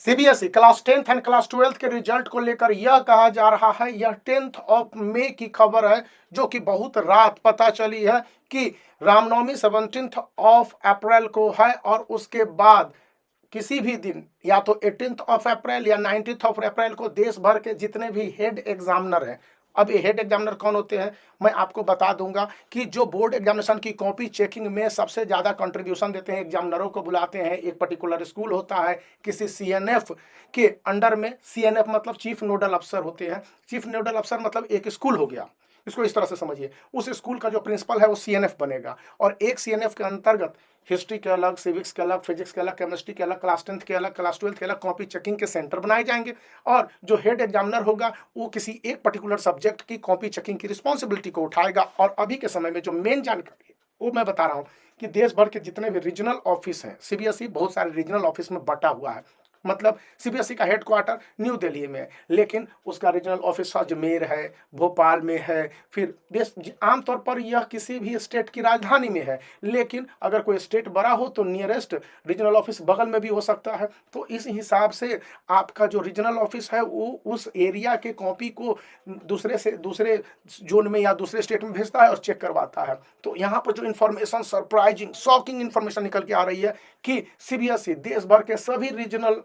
CBSE class 10th and class 12th के result को लेकर यह कहा जा रहा है, यह 10th ऑफ मई की खबर है, जो कि बहुत रात पता चली है कि रामनवमी 17th ऑफ अप्रैल को है और उसके बाद किसी भी दिन या तो 18th ऑफ अप्रैल या 19th ऑफ अप्रैल को देश भर के जितने भी हेड एग्जामिनर हैं। अब ये हेड एग्जामिनर कौन होते हैं मैं आपको बता दूंगा कि जो बोर्ड एग्जामिनेशन की कॉपी चेकिंग में सबसे ज़्यादा कंट्रीब्यूशन देते हैं, एग्जामिनरों को बुलाते हैं। एक पर्टिकुलर स्कूल होता है किसी सीएनएफ के अंडर में। सीएनएफ मतलब चीफ नोडल अफसर होते हैं। चीफ नोडल अफसर मतलब एक स्कूल हो गया, इसको इस तरह से समझिए। उस स्कूल का जो प्रिंसिपल है वो सीएनएफ बनेगा और एक सीएनएफ के अंतर्गत हिस्ट्री के अलग, सिविक्स के अलग, फिजिक्स के अलग, केमिस्ट्री के अलग, क्लास 10th के अलग, क्लास 12th के अलग कॉपी चेकिंग के सेंटर बनाए जाएंगे। और जो हेड एग्जामिनर होगा वो किसी एक पर्टिकुलर सब्जेक्ट की कॉपी चेकिंग की रिस्पॉन्सिबिलिटी को उठाएगा। और अभी के समय में जो मेन जानकारी है वो मैं बता रहा हूँ कि देश भर के जितने भी रीजनल ऑफिस हैं, सीबीएसई बहुत सारे रीजनल ऑफिस में बटा हुआ है। मतलब सीबीएसई का हेडक्वार्टर न्यू दिल्ली में है, लेकिन उसका रीजनल ऑफिस अजमेर है, भोपाल में है, फिर देश आमतौर पर यह किसी भी स्टेट की राजधानी में है। लेकिन अगर कोई स्टेट बड़ा हो तो नियरेस्ट रीजनल ऑफिस बगल में भी हो सकता है। तो इस हिसाब से आपका जो रीजनल ऑफिस है वो उस एरिया के कॉपी को दूसरे जोन में या दूसरे स्टेट में भेजता है और चेक करवाता है। तो यहाँ पर जो इन्फॉर्मेशन सरप्राइजिंग शॉकिंग इन्फॉर्मेशन निकल के आ रही है कि सीबीएसई देश भर के सभी रीजनल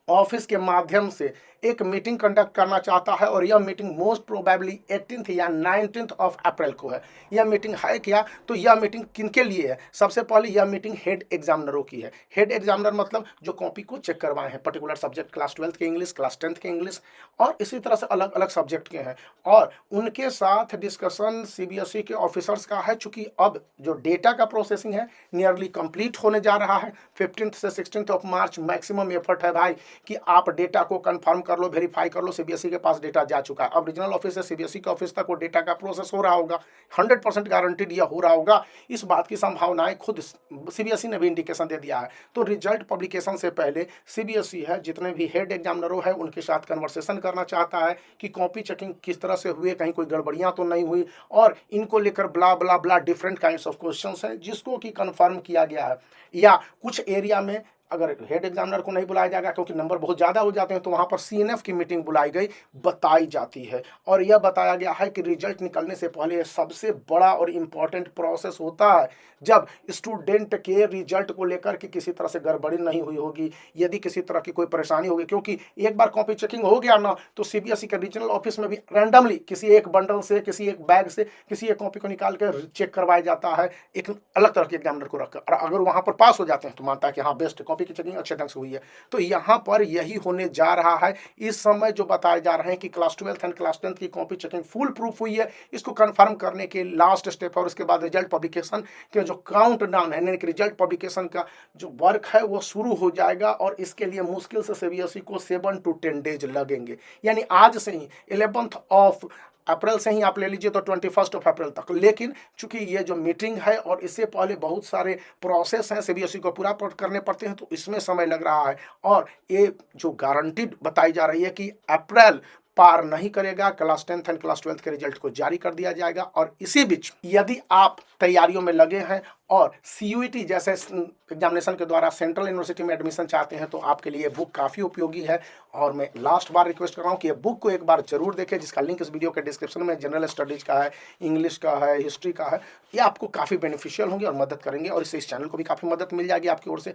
ऑफिस के माध्यम से एक मीटिंग कंडक्ट करना चाहता है। और यह मीटिंग मोस्ट प्रोबेबली 18th या 19th ऑफ अप्रैल को है। यह मीटिंग है क्या, तो यह मीटिंग किनके लिए है? सबसे पहले यह मीटिंग हेड एग्जामिनरों की है। हेड एग्जामिनर मतलब जो कॉपी को चेक करवाए हैं, पर्टिकुलर सब्जेक्ट, क्लास 12th के इंग्लिश, क्लास 10th के इंग्लिश और इसी तरह से अलग अलग सब्जेक्ट के हैं। और उनके साथ डिस्कशन सीबीएसई के ऑफिसर्स का है। चूंकि अब जो डेटा का प्रोसेसिंग है नियरली कंप्लीट होने जा रहा है। 15th से 16th of March maximum effort है भाई कि आप डेटा को कंफर्म कर लो, वेरीफाई कर लो। सीबीएसई के पास डेटा जा चुका है, अब रीजनल ऑफिस से सीबीएसई के ऑफिस तक वो डेटा का प्रोसेस हो रहा होगा। 100% गारंटीड यह हो रहा होगा। इस बात की संभावनाएं खुद सीबीएसई ने भी इंडिकेशन दे दिया है। तो रिजल्ट पब्लिकेशन से पहले सीबीएसई है जितने भी हेड एग्जामिनरों हैं उनके साथ कन्वर्सेशन करना चाहता है कि कॉपी चेकिंग किस तरह से हुए, कहीं कोई गड़बड़ियां तो नहीं हुई, और इनको लेकर ब्ला ब्ला ब्ला डिफरेंट काइंड्स ऑफ क्वेश्चंस हैं जिसको कि कंफर्म किया गया है। या कुछ एरिया में अगर हेड एग्जामिनर को नहीं बुलाया जाएगा क्योंकि नंबर बहुत ज़्यादा हो जाते हैं, तो वहाँ पर सीएनएफ की मीटिंग बुलाई गई, बताई जाती है। और यह बताया गया है कि रिजल्ट निकलने से पहले सबसे बड़ा और इम्पॉर्टेंट प्रोसेस होता है जब स्टूडेंट के रिजल्ट को लेकर के किसी तरह से गड़बड़ी नहीं हुई होगी, यदि किसी तरह की कोई परेशानी होगी। क्योंकि एक बार कॉपी चेकिंग हो गया ना तो सीबीएसई के रीजनल ऑफिस में भी रैंडमली किसी एक बंडल से, किसी एक बैग से, किसी एक कॉपी को निकाल कर चेक करवाया जाता है एक अलग तरह के एग्जामिनर को रखकर। और अगर वहाँ पर पास हो जाते हैं तो मानता है कि हाँ बेस्ट कॉपी की चेकिंग अच्छे ढंग से हुई है। तो यहाँ पर यही होने जा रहा है। इस समय जो बताए जा रहे हैं कि class 12th and class 10th की कॉपी चेकिंग फुल प्रूफ हुई है, इसको कंफर्म करने के लास्ट स्टेप और उसके बाद रिजल्ट पब्लिकेशन के जो काउंट डाउन है, यानी कि रिजल्ट पब्लिकेशन का जो वर्क है वो शुरू हो जाएगा। और इसके लिए मुश्किल से सीबीएसई को 7 to 10 डेज लगेंगे। यानी आज से ही 11th ऑफ अप्रैल से ही आप ले लीजिए तो 21st ऑफ अप्रैल तक। लेकिन चूंकि ये जो मीटिंग है और इससे पहले बहुत सारे प्रोसेस हैं सीबीएसई को पूरा करने पड़ते हैं, तो इसमें समय लग रहा है। और ये जो गारंटीड बताई जा रही है कि अप्रैल पार नहीं करेगा, class 10th and class 12th के रिजल्ट को जारी कर दिया जाएगा। और इसी बीच यदि आप तैयारियों में लगे हैं और सीयूईटी जैसे एग्जामिनेशन के द्वारा सेंट्रल यूनिवर्सिटी में एडमिशन चाहते हैं तो आपके लिए बुक काफ़ी उपयोगी है। और मैं लास्ट बार रिक्वेस्ट कर रहा हूँ कि ये बुक को एक बार जरूर देखें, जिसका लिंक इस वीडियो के डिस्क्रिप्शन में जनरल स्टडीज़ का है, इंग्लिश का है, हिस्ट्री का है। ये आपको काफ़ी बेनिफिशियल होंगे और मदद करेंगे, और इससे इस चैनल को भी काफ़ी मदद मिल जाएगी आपकी ओर से।